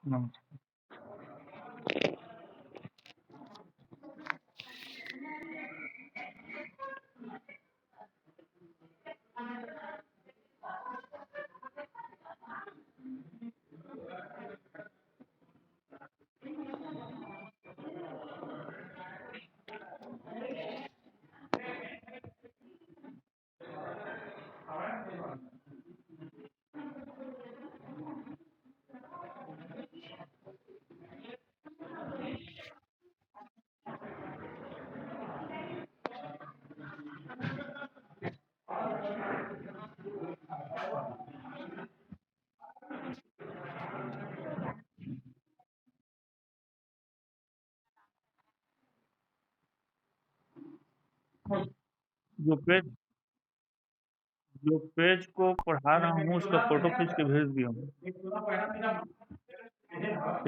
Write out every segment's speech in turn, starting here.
नमस्कार। जो पेज जो पेज को पढ़ा रहा हूँ उसका फोटो खींच के भेज दिया हूँ।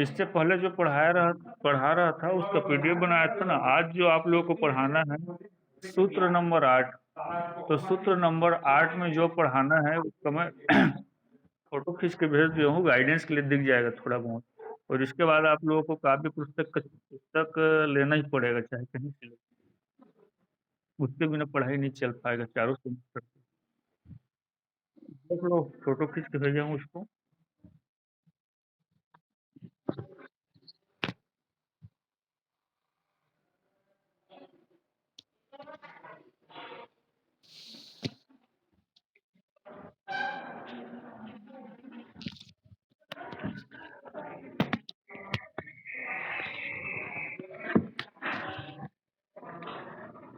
इससे पहले जो पढ़ा रहा था उसका पीडीएफ बनाया था ना। आज जो आप लोगों को पढ़ाना है सूत्र नंबर 8, तो सूत्र नंबर 8 में जो पढ़ाना है उसका मैं फोटो खींच के भेज दिया हूँ। गाइडेंस के लिए दिख जाएगा थोड़ा बहुत। और इसके बाद आप लोगों को काव्य पुस्तक लेना ही पड़ेगा, चाहे कहीं से ले। उसके बिना पढ़ाई नहीं चल पाएगा चारों सेमेस्टर। देख लो, फोटो खींच के भेजा हूँ उसको।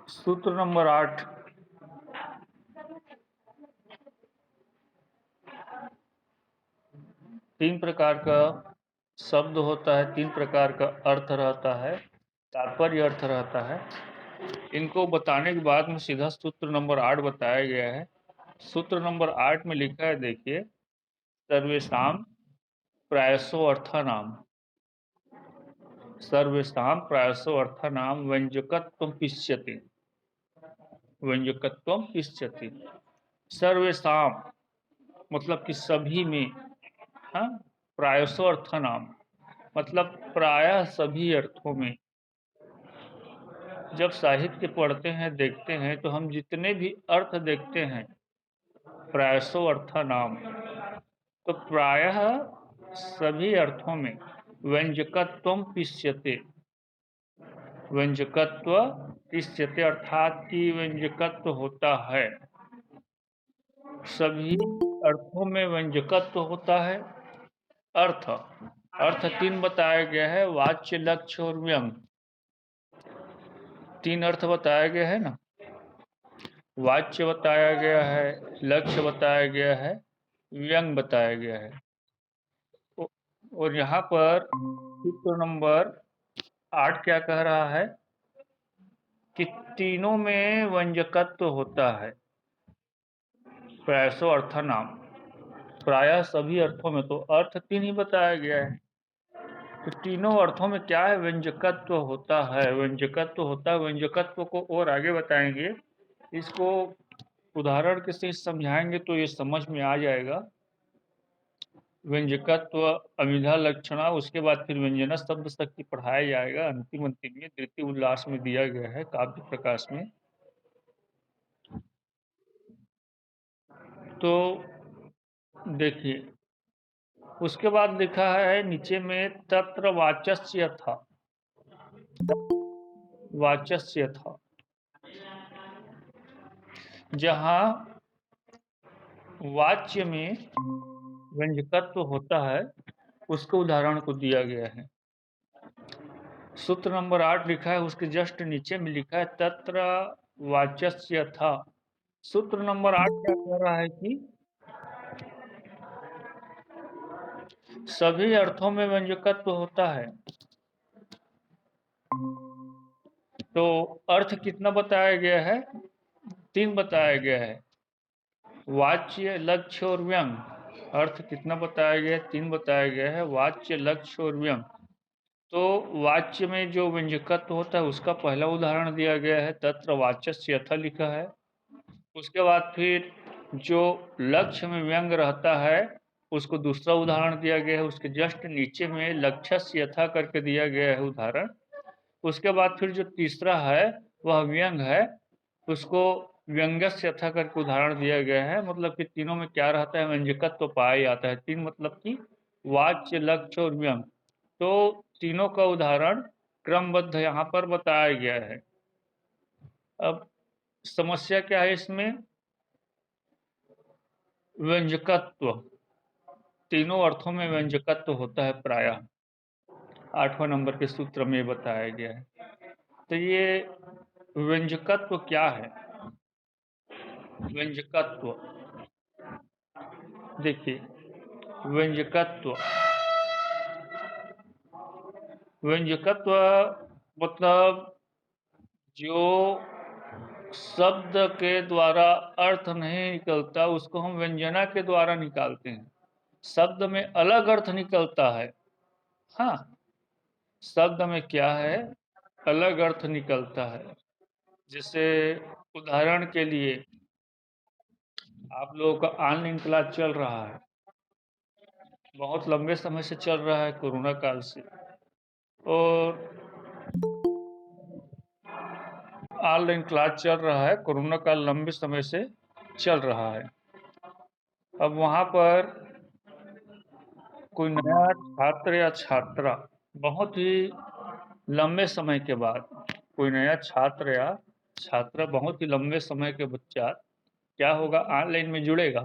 सूत्र नंबर 8, तीन प्रकार का शब्द होता है, तीन प्रकार का अर्थ रहता है, तात्पर्य अर्थ रहता है। इनको बताने के बाद में सीधा सूत्र नंबर 8 बताया गया है। सूत्र नंबर 8 में लिखा है, देखिए, सर्वेषाम प्रायसो अर्थानाम, सर्वेषाम प्रायसो अर्थानाम व्यंजकत्वम पिष्यति, व्यंजकत्वम पिष्यति। सर्वेषाम मतलब कि सभी में, हाँ, प्रायसो अर्थानाम मतलब प्रायः सभी अर्थों में। जब साहित्य पढ़ते हैं, देखते हैं, तो हम जितने भी अर्थ देखते हैं प्रायसो अर्थानाम, तो प्रायः सभी अर्थों में व्यंजकत्वम पिष्यते, व्यंजकत्व पिष्यते अर्थात कि व्यंजकत्व होता है। सभी अर्थों में व्यंजकत्व होता है। अर्थ अर्थ तीन बताया गया है, वाच्य, लक्ष्य और व्यंग। तीन अर्थ बताया गया है ना। वाच्य बताया गया है, लक्ष्य बताया गया है, व्यंग बताया गया है। और यहाँ पर सूत्र नंबर 8 क्या कह रहा है कि तीनों में व्यंजकत्व होता है। प्रायसो अर्थानाम, प्रायः सभी अर्थों में, तो अर्थ तीन ही बताया गया है। तो तीनों अर्थों में क्या है, व्यंजकत्व होता है, व्यंजकत्व होता है। व्यंजकत्व को और आगे बताएंगे, इसको उदाहरण के से समझाएंगे तो ये समझ में आ जाएगा। व्यंजकत्व, अभिधा लक्षणा, उसके बाद फिर व्यंजना शब्द शक्ति पढ़ाया जाएगा। अंतिम में तृतीय उल्लास में दिया गया है काव्य प्रकाश में। तो देखिए, उसके बाद लिखा है नीचे में, तत्र वाचस्य था, वाचस्य था, जहां वाच्य में व्यंजकत्व होता है उसके उदाहरण को दिया गया है। सूत्र नंबर 8 लिखा है, उसके जस्ट नीचे में लिखा है तत्र वाचस्य था। सूत्र नंबर 8 क्या कह रहा है कि सभी अर्थों में व्यंजकत्व होता है। तो अर्थ कितना बताया गया है, तीन बताया गया है, वाच्य, लक्ष्य और व्यंग। अर्थ कितना बताया गया है, तीन बताया गया है, वाच्य, लक्ष्य और व्यंग। तो वाच्य में जो व्यंजकत्व होता है उसका पहला उदाहरण दिया गया है, तत्र वाच्यस्य यथा लिखा है। उसके बाद फिर जो लक्ष्य में व्यंग रहता है उसको दूसरा उदाहरण दिया गया है, उसके जस्ट नीचे में लक्ष्यस्य यथा करके दिया गया है उदाहरण। उसके बाद फिर जो तीसरा है वह व्यंग है, उसको व्यंग्यस्य यथा करके उदाहरण दिया गया है। मतलब कि तीनों में क्या रहता है, व्यंजकत्व तो पाया जाता है। तीन मतलब कि वाच्य, लक्ष्य और व्यंग, तो तीनों का उदाहरण क्रमबद्ध यहाँ पर बताया गया है। अब समस्या क्या है इसमें, व्यंजकत्व, तीनों अर्थों में व्यंजकत्व होता है प्रायः, 8वां नंबर के सूत्र में बताया गया है। तो ये व्यंजकत्व क्या है? व्यंजकत्व, देखिए व्यंजकत्व, व्यंजकत्व मतलब जो शब्द के द्वारा अर्थ नहीं निकलता उसको हम व्यंजना के द्वारा निकालते हैं। शब्द में अलग अर्थ निकलता है, हाँ, शब्द में क्या है, अलग अर्थ निकलता है। जैसे उदाहरण के लिए आप लोगों का ऑनलाइन क्लास चल रहा है, बहुत लंबे समय से चल रहा है, कोरोना काल से, और ऑनलाइन क्लास चल रहा है, कोरोना काल लंबे समय से चल रहा है। अब वहाँ पर कोई नया छात्र या छात्रा बहुत ही लंबे समय के बाद, कोई नया छात्र या छात्रा बहुत ही लंबे समय के पश्चात क्या होगा, ऑनलाइन में जुड़ेगा,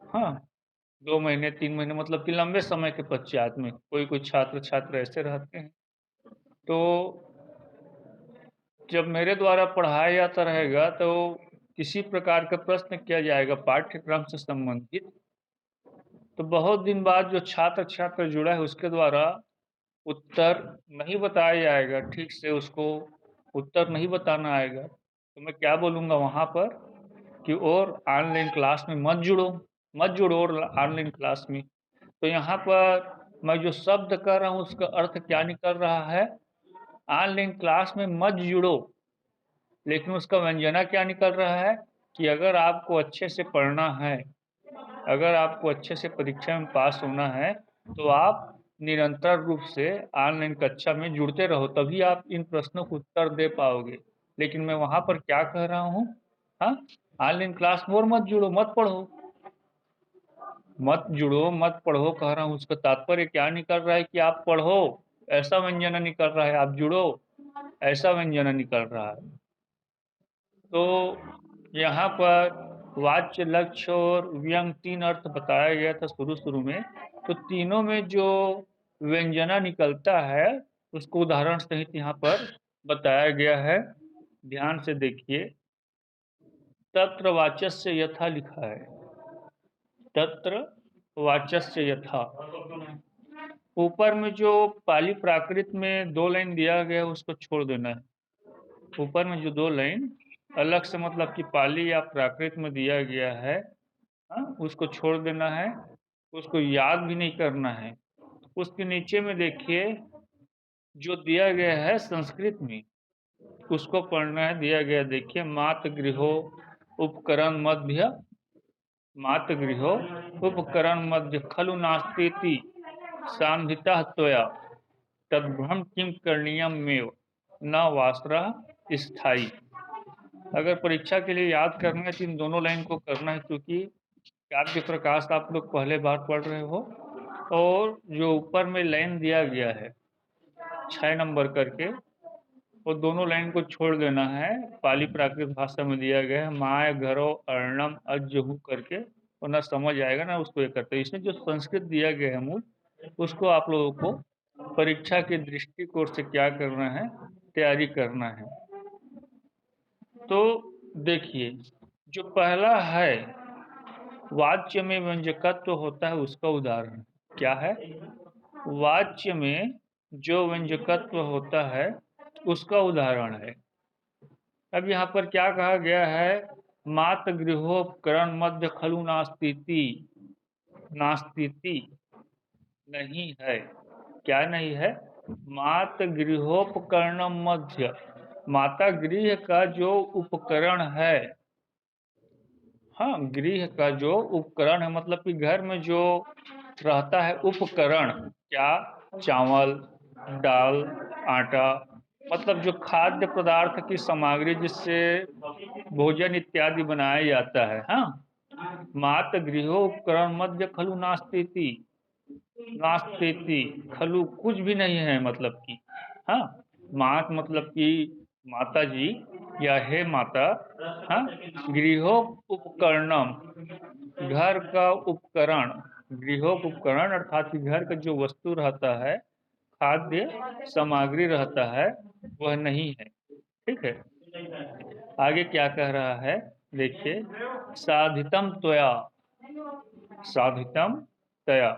हाँ, 2 महीने 3 महीने मतलब कि लंबे समय के पश्चात में कोई छात्र छात्र ऐसे रहते हैं। तो जब मेरे द्वारा पढ़ाया जाता रहेगा तो किसी प्रकार का प्रश्न किया जाएगा पाठ्यक्रम से संबंधित, तो बहुत दिन बाद जो छात्र छात्र जुड़ा है उसके द्वारा उत्तर नहीं बताया जाएगा, ठीक से उसको उत्तर नहीं बताना आएगा, तो मैं क्या बोलूँगा वहाँ पर कि और ऑनलाइन क्लास में मत जुड़ो, मत जुड़ो और ऑनलाइन क्लास में। तो यहाँ पर मैं जो शब्द कह रहा हूँ उसका अर्थ क्या निकल रहा है, ऑनलाइन क्लास में मत जुड़ो, लेकिन उसका व्यंजना क्या निकल रहा है कि अगर आपको अच्छे से पढ़ना है, अगर आपको अच्छे से परीक्षा में पास होना है, तो आप निरंतर रूप से ऑनलाइन कक्षा में जुड़ते रहो, तभी आप इन प्रश्नों को उत्तर दे पाओगे। लेकिन मैं वहाँ पर क्या कह रहा हूँ, हाँ, ऑनलाइन क्लास में और मत जुड़ो, मत पढ़ो, मत जुड़ो, मत पढ़ो कह रहा हूँ, उसका तात्पर्य क्या निकल रहा है कि आप पढ़ो, ऐसा व्यंजना निकल रहा है, आप जुड़ो, ऐसा व्यंजना निकल रहा है। तो यहाँ पर वाच्य, लक्ष्य और व्यंग 3 अर्थ बताया गया था शुरू में, तो तीनों में जो व्यंजना निकलता है उसको उदाहरण सहित यहाँ पर बताया गया है। ध्यान से देखिए, तत्र वाच्यस्य यथा लिखा है, तत्र वाच्यस्य यथा, ऊपर में जो पाली प्राकृत में 2 लाइन दिया गया है उसको छोड़ देना है। ऊपर में जो 2 लाइन अलग से मतलब कि पाली या प्राकृत में दिया गया है, हाँ, उसको छोड़ देना है, उसको याद भी नहीं करना है। उसके नीचे में देखिए जो दिया गया है संस्कृत में, उसको पढ़ना है। दिया गया देखिए, मातगृहो उपकरण मध्य, मातगृहो उपकरण मध्य खलु नास्तीति सांधिता त्वया तद्भ्रम किम करणीयम मेव न वासरा स्थायी। अगर परीक्षा के लिए याद करना है तो इन दोनों लाइन को करना है, क्योंकि काव्य प्रकाश आप लोग पहले बार पढ़ रहे हो, और जो ऊपर में लाइन दिया गया है 6 नंबर करके, वो दोनों लाइन को छोड़ देना है। पाली प्राकृत भाषा में दिया गया है माय घरो अर्णम अज्जहू करके, वरना समझ आएगा ना उसको ये करते। इसमें जो संस्कृत दिया गया है मूल, उसको आप लोगों को परीक्षा के दृष्टिकोण से क्या करना है, तैयारी करना है। तो देखिए, जो पहला है वाच्य में व्यंजकत्व होता है उसका उदाहरण क्या है, वाच्य में जो व्यंजकत्व होता है उसका उदाहरण है। अब यहाँ पर क्या कहा गया है, मात गृहोपकरण मध्य खलु नास्तीति, नास्तीति नहीं है, क्या नहीं है, मात गृहोपकरण मध्य, माता गृह का जो उपकरण है, हाँ, गृह का जो उपकरण है, मतलब कि घर में जो रहता है उपकरण, क्या? चावल, दाल, आटा, मतलब जो खाद्य पदार्थ की सामग्री जिससे भोजन इत्यादि बनाया जाता है। हाँ, मात गृहो उपकरण मध्य खलु नास्तीति, नास्तीति खलु कुछ भी नहीं है, मतलब कि हाँ, मात मतलब कि माता जी या हे माता। हाँ, गृहो उपकरणम, घर का उपकरण, गृहोप उपकरण अर्थात कि घर का जो वस्तु रहता है, खाद्य सामग्री रहता है, वह नहीं है। ठीक है, आगे क्या कह रहा है, देखिए, साधितम त्वया, साधितम तया,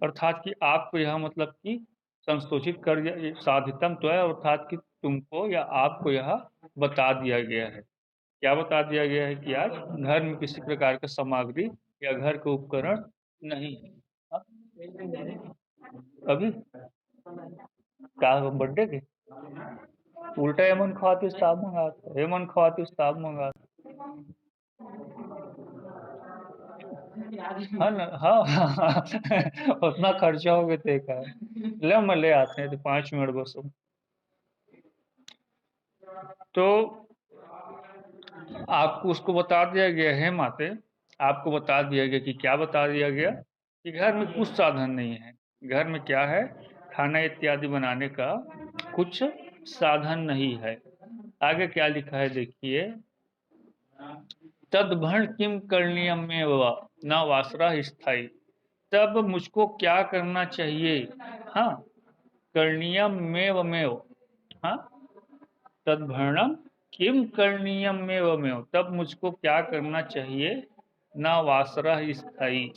अर्थात कि आपको यह मतलब कि संशोधित कर दिया, साधितम त्वया अर्थात कि तुमको या आपको यह बता दिया गया है। क्या बता दिया गया है कि आज घर में किसी प्रकार का सामग्री या घर के उपकरण नहीं है। हाँ? अभी क्या बर्थडे के उल्टा एमन खवाती साहब मंगा, एमन खवाती साहब मंगा। हाँ ना, हाँ हाँ, हाँ। उतना खर्चा हो गया देखा है। ले मैं ले आते हैं तो 5 मिनट बस। तो आपको उसको बता दिया गया है माते, आपको बता दिया गया कि क्या बता दिया गया कि घर में कुछ साधन नहीं है। घर में क्या है, खाना इत्यादि बनाने का कुछ साधन नहीं है। आगे क्या लिखा है देखिए, तदभण किम करणीयम में न वासरा स्थाई, तब मुझको क्या करना चाहिए। हाँ, करणीयम में, हाँ, तदभरणम किम करणीयम में, तब मुझको क्या करना चाहिए, न वासरा स्थाई,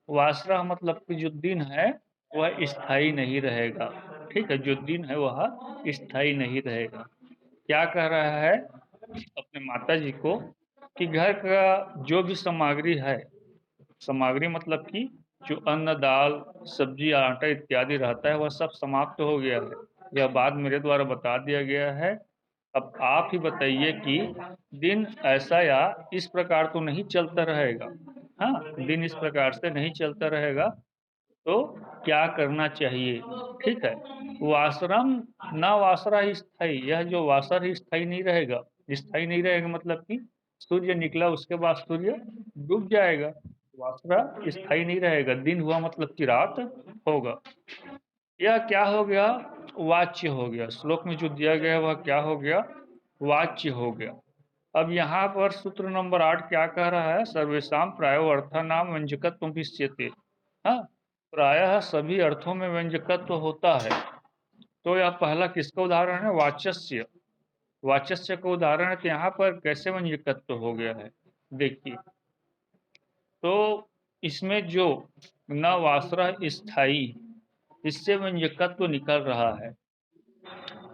वासरा मतलब कि जो दिन है वह स्थाई नहीं रहेगा। ठीक है, जो दिन है वह स्थाई नहीं रहेगा। क्या कह रहा है अपने माता जी को कि घर का जो भी सामग्री है, सामग्री मतलब कि जो अन्न, दाल, सब्जी, आटा इत्यादि रहता है, वह सब समाप्त हो गया है। यह बात मेरे द्वारा बता दिया गया है। अब आप ही बताइए कि दिन ऐसा या इस प्रकार तो नहीं चलता रहेगा। हाँ, दिन इस प्रकार से नहीं चलता रहेगा, तो क्या करना चाहिए। ठीक है, वासरम न वासरा स्थाई, यह जो वासर ही स्थाई नहीं रहेगा। स्थाई नहीं रहेगा मतलब कि सूर्य निकला उसके बाद सूर्य डूब जाएगा। वासरा स्थाई नहीं रहेगा, दिन हुआ मतलब कि रात होगा। यह क्या हो गया, वाच्य हो गया। श्लोक में जो दिया गया है वह क्या हो गया, वाच्य हो गया। अब यहाँ पर सूत्र नंबर 8 क्या कह रहा है, सर्वेशम प्रायो अर्थानाम व्यंजकत्व विष्यते। हाँ, प्रायः सभी अर्थों में व्यंजकत्व होता है। तो यह पहला किसका उदाहरण है, वाचस्य, वाचस्य का उदाहरण है। तो यहाँ पर कैसे व्यंजकत्व हो गया है, देखिए, तो इसमें जो न वासरा स्थाई, इससे व्यंजकत्व निकल रहा है।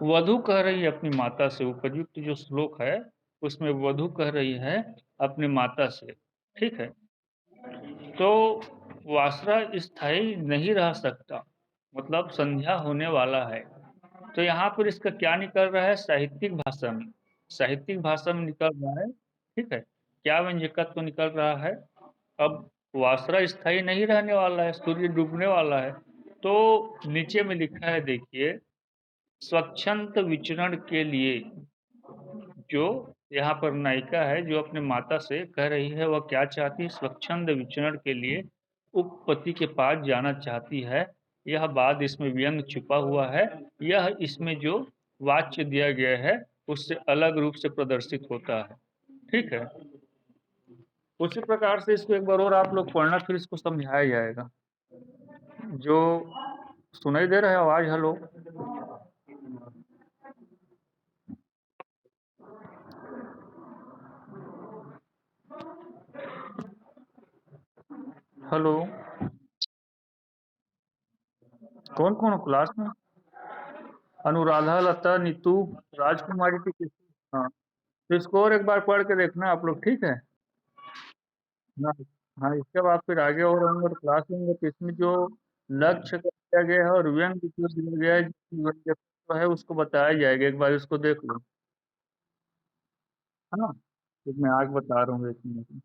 वधु कह रही है अपनी माता से, उपयुक्त जो श्लोक है उसमें वधु कह रही है अपनी माता से। ठीक है, तो वासरा स्थायी नहीं रह सकता, मतलब संध्या होने वाला है। तो यहाँ पर इसका क्या निकल रहा है, साहित्यिक भाषा में, साहित्यिक भाषा में निकल रहा है। ठीक है, क्या व्यंजकत्व तो निकल रहा है। अब वासरा स्थायी नहीं रहने वाला है, सूर्य डूबने वाला है। तो नीचे में लिखा है देखिए, स्वच्छंद विचरण के लिए, जो यहाँ पर नायिका है जो अपने माता से कह रही है, वह क्या चाहती है, स्वच्छंद विचरण के लिए उपपति के पास जाना चाहती है। यह बात इसमें व्यंग छुपा हुआ है। यह इसमें जो वाच्य दिया गया है उससे अलग रूप से प्रदर्शित होता है। ठीक है, उसी प्रकार से इसको एक बार और आप लोग पढ़ना, फिर इसको समझाया जाएगा। जो सुनाई दे रहा है आवाज, हेलो, हेलो, कौन कौन हो क्लास में? अनुराधा, लता, नीतू, राजकुमारी की किस? हाँ, तो इसको और एक बार पढ़ के देखना आप लोग, ठीक है ना। हाँ, इसके बाद फिर आगे और हम लोग क्लास लेंगे, तो इसमें जो लक्ष्य का दिया गया है और व्यंग जो दिया गया है, जो है उसको बताया जाएगा। एक बार इसको देख लो, है ना। तो मैं आगे बता रहा हूँ एक मिनट में।